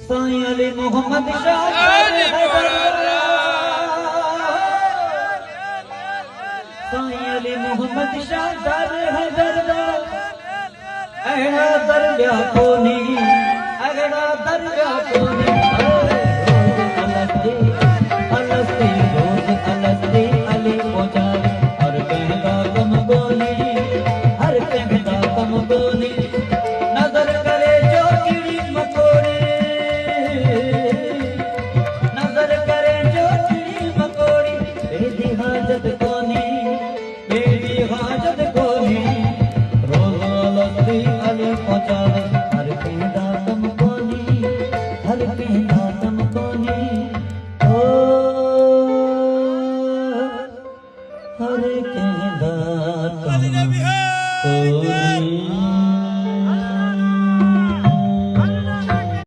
साईं अली मोहम्मद शाह साईं अली मोहम्मद शाह दर हैदर अहड़ा दरगाह कोनी अहड़ा दरगाह कोनी